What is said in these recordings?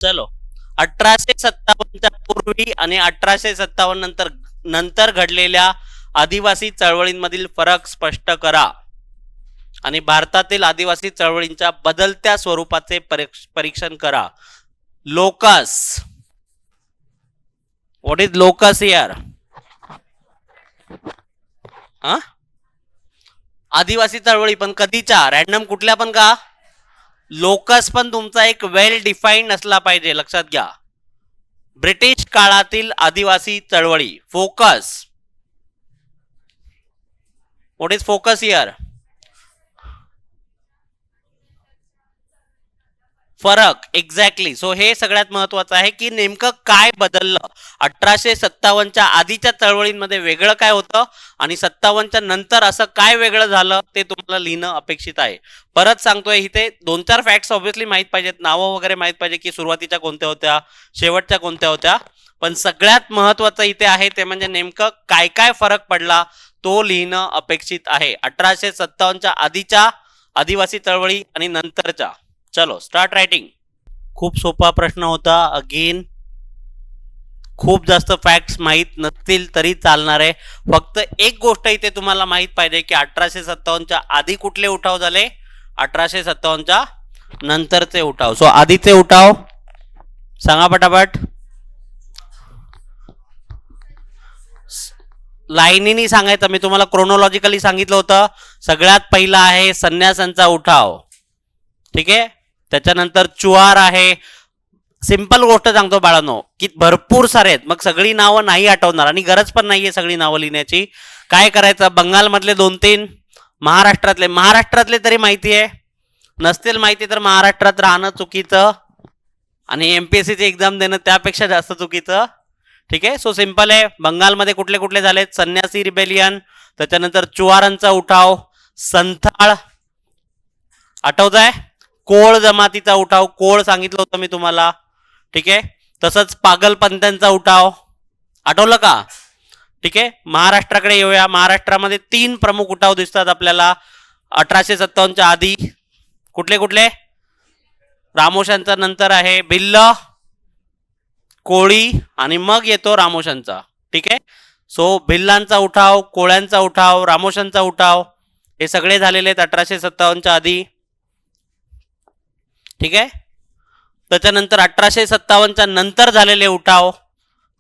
चलो 1857च्या पूर्वी आणि 1857 नंतर नंतर घडलेल्या आदिवासी चळवळींमधील फरक स्पष्ट करा आणि भारतातील आदिवासी चळवळींच्या बदलत्या स्वरूपाचे परीक्षण करा. Locus, what is locus here? आदिवासी चळवळी पण कधीच्या, रॅन्डम कुठल्या पण का? लोकस पण तुमचा एक वेल डिफाईन्ड असला पाहिजे, लक्षात घ्या. ब्रिटिश काळातील आदिवासी चळवळी. Focus, what is focus here? फरक, एक्झॅक्टली. सो हे सगळ्यात महत्वाचं आहे की नेमकं काय बदललं. 1857च्या आधीच्या चळवळींमध्ये वेगळं काय होतं आणि 57च्या नंतर असं काय वेगळं झालं ते तुम्हाला लिहिणं अपेक्षित आहे. परत सांगतोय, इथे 2-4 फॅक्ट्स ऑब्व्हियसली माहित पाहिजेत, नावं वगैरे माहित पाहिजे की सुरुवातीच्या कोणत्या होत्या, शेवटच्या कोणत्या होत्या, पण सगळ्यात महत्वाचं इथे आहे ते म्हणजे नेमकं काय काय फरक पडला तो लिहिणं अपेक्षित आहे 1857च्या आधीच्या आदिवासी चळवळी आणि नंतरच्या. चलो स्टार्ट रायटिंग. खूप सोपा प्रश्न होता. अगेन खूप जास्त फॅक्ट्स माहीत नसतील तरी चालणार आहे. फक्त एक गोष्ट इथे तुम्हाला माहित पाहिजे की 1857च्या आधी कुठले उठाव झाले, 1857च्या नंतरचे उठाव. सो आधीचे उठाव सांगा पटापट. लाईनीनी सांगायचं, मी तुम्हाला क्रोनॉलॉजिकली सांगितलं होतं. सगळ्यात पहिला आहे संन्यासांचा उठाव, ठीक आहे. त्याच्यानंतर चुहार आहे. सिंपल गोष्ट सांगतो बाळांनो की भरपूर सारे आहेत, मग सगळी नावं नाही आठवणार आणि गरज पण नाहीये सगळी नावं लिहिण्याची. काय करायचं, बंगालमधले 2-3, महाराष्ट्रातले तरी माहिती आहे, नसतील माहिती तर महाराष्ट्रात राहणं चुकीचं आणि एमपीएससीची एक्झाम देणं त्यापेक्षा जास्त चुकीचं, ठीक आहे. सो सिंपल आहे. बंगालमध्ये कुठले कुठले झालेत, संन्यासी रिबेलियन, त्याच्यानंतर चुहारांचा उठाव, संथाळ आठवत आहे, कोळ जमातीचा उठाव, कोळ सांगितलं होतं मी तुम्हाला, ठीक आहे. तसंच पागलपंथांचा उठाव आठवलं का, ठीक आहे. महाराष्ट्राकडे येऊया. महाराष्ट्रामध्ये 3 प्रमुख उठाव दिसतात आपल्याला 1857च्या आधी. कुठले कुठले? रामोशांचा नंतर आहे भिल्ल, कोळी आणि मग येतो रामोशांचा, ठीक आहे. सो भिल्लांचा उठाव, कोळ्यांचा उठाव, रामोशांचा उठाव हे सगळे झालेले आहेत 1857च्या आधी, ठीक आहे. त्याच्यानंतर 1857च्या नंतर झालेले उठाव,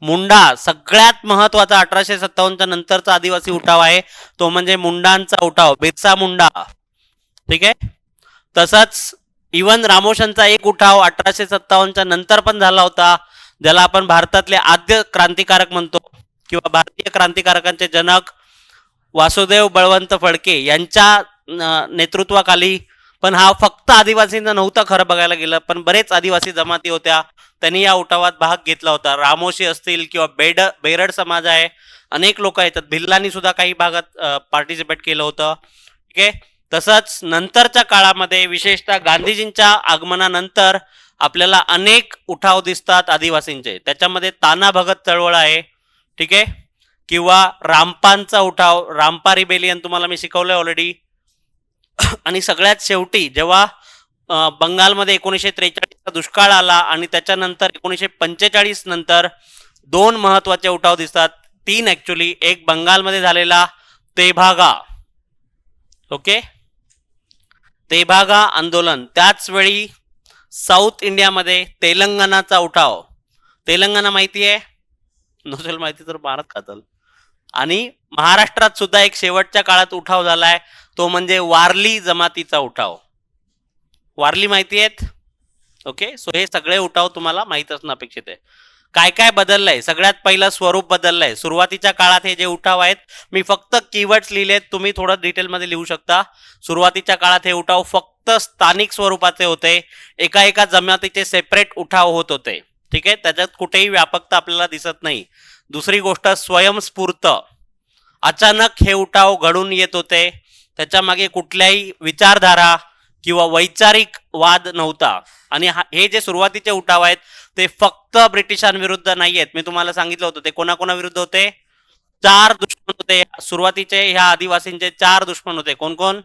मुंडा सगळ्यात महत्वाचा 1857च्या नंतरचा आदिवासी उठाव आहे तो म्हणजे मुंडांचा उठाव, बिरसा मुंडा, ठीक आहे. तसंच इवन रामोशांचा एक उठाव 1857च्या नंतर पण झाला होता, ज्याला आपण भारतातले आद्य क्रांतिकारक म्हणतो किंवा भारतीय क्रांतिकारकांचे जनक वासुदेव बळवंत फडके यांच्या नेतृत्वाखाली. पण हा फक्त आदिवासींचा नव्हता खरं बघायला गेलं, पण बरेच आदिवासी जमाती होत्या, त्यांनी या उठावात भाग घेतला होता. रामोशी असतील किंवा बेरड समाज आहे, अनेक लोक येतात, भिल्लांनी सुद्धा काही भागात पार्टिसिपेट केलं होतं, ठीक आहे. तसंच नंतरच्या काळामध्ये विशेषतः गांधीजींच्या आगमनानंतर आपल्याला अनेक उठाव दिसतात आदिवासींचे. त्याच्यामध्ये ताना भगत चळवळ आहे, ठीक आहे, किंवा रामपांचा उठाव, रामपा रिबेलियन तुम्हाला मी शिकवलंय ऑलरेडी. आणि सगळ्यात शेवटी जेव्हा बंगालमध्ये 1943चा दुष्काळ आला आणि त्याच्यानंतर 1945 नंतर 2 महत्वाचे उठाव दिसतात, 3 ऍक्च्युली. एक बंगालमध्ये झालेला तेभागा, ओके, तेभागा आंदोलन. त्याच वेळी साऊथ इंडियामध्ये तेलंगणाचा उठाव. तेलंगणा माहिती आहे, नसेल माहिती तर भारत खातल. आणि महाराष्ट्रात सुद्धा एक शेवटच्या काळात उठाव झालाय, तो म्हणजे वारली जमातीचा उठाव. वारली माहिती आहेत, ओके. सो हे सगळे उठाव तुम्हाला माहित असणं अपेक्षित आहे. काय काय बदललंय, सगळ्यात पहिलं स्वरूप बदललंय. सुरुवातीच्या काळात हे जे उठाव आहेत, मी फक्त कीवर्ड्स लिहिलेत, तुम्ही थोडं डिटेलमध्ये लिहू शकता. सुरुवातीच्या काळात हे उठाव फक्त स्थानिक स्वरूपाचे होते, एका एका जमातीचे सेपरेट उठाव होत होते, ठीक आहे. त्याच्यात कुठेही व्यापकता आपल्याला दिसत नाही. दुसरी गोष्ट स्वयंस्फूर्त, अचानक हे उठाव घडून येत होते, त्याच्या मागे कुठल्याही विचारधारा किंवा वैचारिक वाद नव्हता. आणि हे जे सुरुवातीचे उठाव आहेत ते फक्त ब्रिटिशांविरुद्ध नाही आहेत. मी तुम्हाला सांगितलं होतं ते कोणाकोणाविरुद्ध होते. 4 दुश्मन होते सुरुवातीचे. ह्या आदिवासींचे 4 दुश्मन होते. कोण कोण?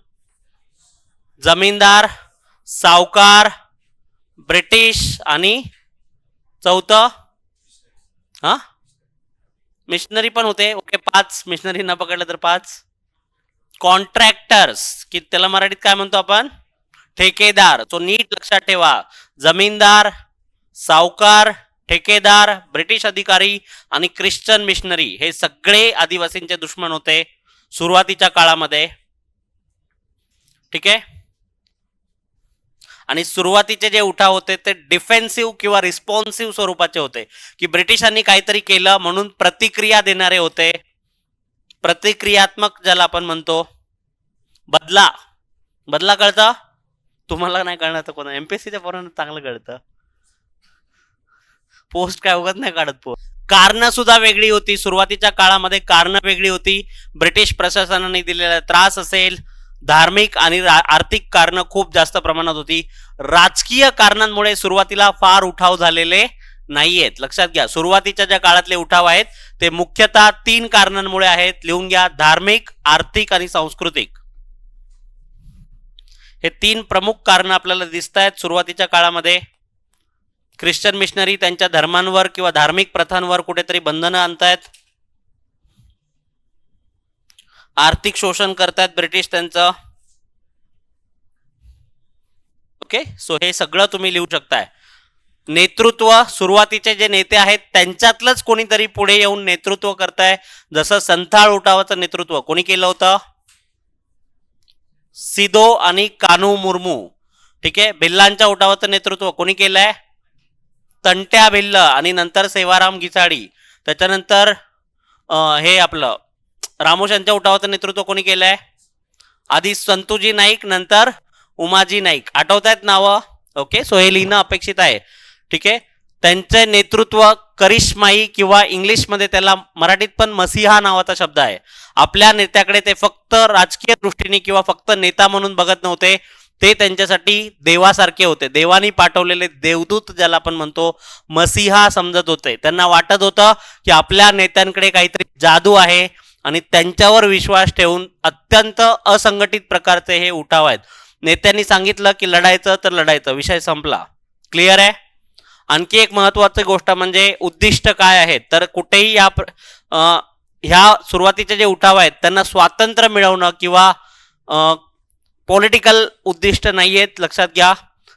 जमीनदार, सावकार, ब्रिटिश आणि चौथं हा मिशनरी पण होते. ओके 5 मिशनरी न पकडलं तर 5. कॉन्ट्रॅक्टर्स की त्याला मराठीत काय म्हणतो आपण ठेकेदार. तो नीट लक्षात ठेवा. जमीनदार, सावकार, ठेकेदार, ब्रिटिश अधिकारी आणि ख्रिश्चन मिशनरी हे सगळे आदिवासींचे दुश्मन होते सुरुवातीच्या काळामध्ये. ठीक आहे. आणि सुरुवातीचे जे उठाव होते ते डिफेन्सिव्ह किंवा रिस्पॉन्सिव्ह स्वरूपाचे होते की ब्रिटिशांनी काहीतरी केलं म्हणून प्रतिक्रिया देणारे होते. प्रतिक्रियात्मक ज्याला आपण म्हणतो. बदला बदला कळतं तुम्हाला नाही कळणार तर कोणा एमपीएससीच्या पोरांना चांगलं कळतं. पोस्ट काय उगत नाही काढत पोस्ट. कारण सुद्धा वेगळी होती सुरुवातीच्या काळामध्ये. कारण वेगळी होती. ब्रिटिश प्रशासनाने दिलेला त्रास असेल, धार्मिक आणि आर्थिक कारण खूप जास्त प्रमाणात होती. राजकीय कारणांमुळे सुरुवातीला फार उठाव झालेले नाहीयेत. लक्षात घ्या. सुरुवातीच्या ज्या काळातले उठाव आहेत ते मुख्यतः 3 कारणांमुळे आहेत. लिहून घ्या. धार्मिक, आर्थिक आणि सांस्कृतिक. हे 3 प्रमुख कारण आपल्याला दिसत आहेत सुरुवातीच्या काळामध्ये. ख्रिश्चन मिशनरी त्यांच्या धर्मांवर किंवा धार्मिक प्रथांवर कुठेतरी बंधनं आणतायत. आर्थिक शोषण करतायत ब्रिटिश त्यांचं. ओके. सो हे सगळं तुम्ही लिहू शकताय. नेतृत्व सुरुवातीचे जे नेते आहेत त्यांच्यातलंच कोणीतरी पुढे येऊन नेतृत्व करताय. जसं संथाळ उठावाचं नेतृत्व कोणी केलं होतं? सिदो आणि कानू मुर्मू. ठीक आहे. भिल्लांच्या उठावाचं नेतृत्व कोणी केलंय? तंट्या भिल्ल आणि नंतर सेवाराम गिसाडी. त्याच्यानंतर हे आपलं रामोशांच्या उठावाचं नेतृत्व कोणी केलंय? आधी संतुजी नाईक नंतर उमाजी नाईक. आठवत आहेत नावं? ओके. सो हे लिहिणं अपेक्षित आहे. ठीक आहे. त्यांचे नेतृत्व करिश्माई किंवा इंग्लिशमध्ये त्याला मराठीत पण मसीहा नावाचा शब्द आहे. आपल्या नेत्याकडे ते फक्त राजकीय दृष्टीने किंवा फक्त नेता म्हणून बघत नव्हते. ते त्यांच्यासाठी देवासारखे होते. देवानी पाठवलेले देवदूत ज्याला आपण म्हणतो मसीहा समजत होते. त्यांना वाटत होतं की आपल्या नेत्यांकडे काहीतरी जादू आहे आणि त्यांच्यावर विश्वास ठेवून अत्यंत असंघटित प्रकारचे हे उठाव आहेत. नेत्यांनी सांगितलं की लढायचं तर लढायचं. विषय संपला. क्लिअर आहे. आणखी एक महत्वाची गोष्ट म्हणजे उद्दिष्ट काय आहेत. तर कुठेही ह्या सुरुवातीचे जे उठाव आहेत त्यांना स्वातंत्र्य मिळवणं किंवा पॉलिटिकल उद्दिष्ट नाही आहेत. लक्षात घ्या.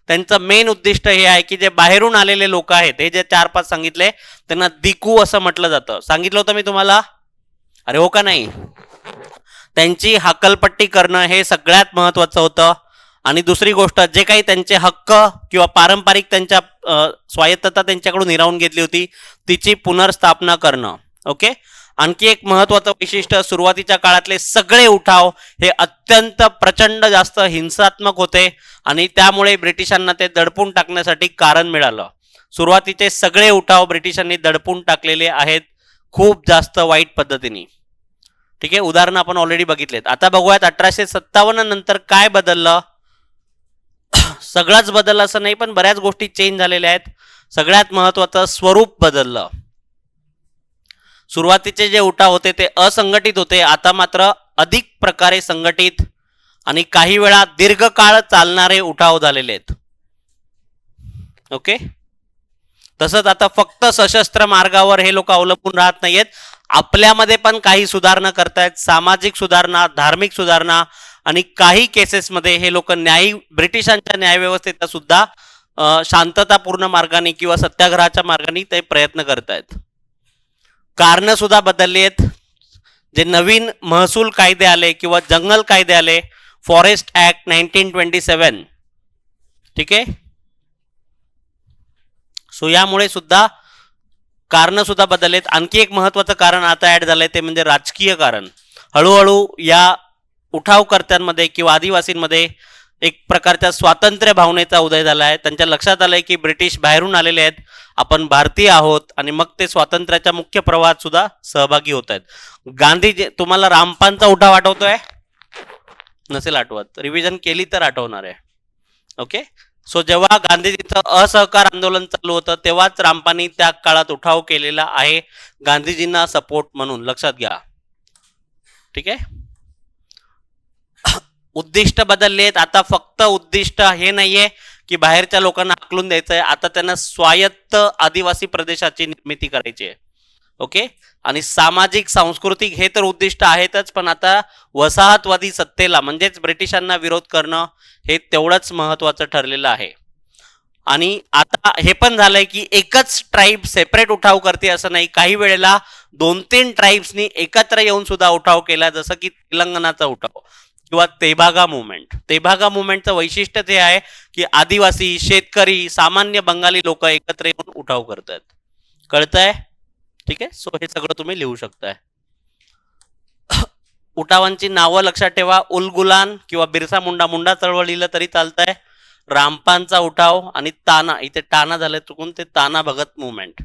त्यांचं मेन उद्दिष्ट हे आहे की जे बाहेरून आलेले लोक आहेत हे जे 4-5 सांगितले त्यांना दिकू असं म्हटलं जातं. सांगितलं होतं मी तुम्हाला. अरे हो का नाही. त्यांची हकलपट्टी करणं हे सगळ्यात महत्वाचं होतं. आणि दुसरी गोष्ट जे काही त्यांचे हक्क किंवा पारंपरिक त्यांच्या स्वायत्तता त्यांच्याकडून हिरावून घेतली होती तिची पुनर्स्थापना करणं. ओके. आणखी एक महत्वाचं वैशिष्ट्य सुरुवातीच्या काळातले सगळे उठाव हे अत्यंत प्रचंड जास्त हिंसात्मक होते आणि त्यामुळे ब्रिटिशांना ते दडपून टाकण्यासाठी कारण मिळालं. सुरुवातीचे सगळे उठाव ब्रिटिशांनी दडपून टाकलेले आहेत खूप जास्त वाईट पद्धतीने. ठीक आहे. उदाहरणं आपण ऑलरेडी बघितलेत. आता बघूयात 1857 नंतर काय बदललं. सगळंच बदललं असं नाही पण बऱ्याच गोष्टी चेंज झालेल्या आहेत. सगळ्यात महत्वाचं स्वरूप बदललं. सुरुवातीचे जे उठाव होते ते असंघटित होते. आता मात्र अधिक प्रकारे संघटित आणि काही वेळा दीर्घकाळ चालणारे उठाव झालेले आहेत. ओके. तसंच आता फक्त सशस्त्र मार्गावर हे लोक अवलंबून राहत नाहीयेत. आपल्यामध्ये पण काही सुधारणा करतायत. सामाजिक सुधारणा, धार्मिक सुधारणा आणि काही केसेसमध्ये हे लोक ब्रिटिशांच्या न्यायव्यवस्थेचा सुद्धा शांततापूर्ण मार्गाने किंवा सत्याग्रहाच्या मार्गाने ते प्रयत्न करतायत. कारण सुद्धा बदलली आहेत. जे नवीन महसूल कायदे आले किंवा जंगल कायदे आले, फॉरेस्ट ऍक्ट 1927. ठीक आहे. सो यामुळे सुद्धा कारण सुद्धा बदललेत. आणखी एक महत्वाचं कारण आता ऍड झालंय ते म्हणजे राजकीय कारण. हळूहळू या उठावकर्त्यांमध्ये किंवा आदिवासींमध्ये एक प्रकारच्या स्वातंत्र्य भावनेचा उदय झाला आहे. त्यांच्या लक्षात आलंय की ब्रिटिश बाहेरून आलेले आहेत, आपण भारतीय आहोत आणि मग ते स्वातंत्र्याच्या मुख्य प्रवाहात सुद्धा सहभागी होत आहेत. गांधीजी तुम्हाला रामपानचा उठाव आठवतोय? नसेल आठवत, रिव्हिजन केली तर आठवणार आहे. ओके. सो जेव्हा गांधीजीचं असहकार आंदोलन चालू होतं तेव्हाच रामपानी त्या काळात उठाव केलेला आहे गांधीजींना सपोर्ट म्हणून. लक्षात घ्या. ठीक आहे. उद्दिष्ट बदललेत. आता फक्त उद्दिष्ट हे नाहीये की बाहेरच्या लोकांना हाकलून द्यायचं आहे, आता त्यांना स्वायत्त आदिवासी प्रदेशाची निर्मिती करायची आहे. ओके. आणि सामाजिक सांस्कृतिक हे तर उद्दिष्ट आहेतच, पण आता वसाहतवादी सत्तेला म्हणजेच ब्रिटिशांना विरोध करणं हे तेवढंच महत्वाचं ठरलेलं आहे. आणि आता हे पण झालंय की एकच ट्राईब सेपरेट उठाव करते असं नाही, काही वेळेला 2-3 ट्राईब्सनी एकत्र येऊन सुद्धा उठाव केला, जसं की तेलंगणाचा उठाव किंवा तेभागा मुवमेंट. तेभागा मुवमेंटचं वैशिष्ट्य ते आहे की आदिवासी, शेतकरी, सामान्य बंगाली लोक एकत्र येऊन उठाव करतात. कळतंय? ठीक आहे. सो हे सगळं तुम्ही लिहू शकताय. उठावांची नावं लक्षात ठेवा. उलगुलान किंवा बिरसा मुंडा, मुंडा चळवळ लिहिलं तरी चालतंय. रामपानचा उठाव आणि ताना, इथे टाना झालं चुकून, ते ताना भगत मुवमेंट.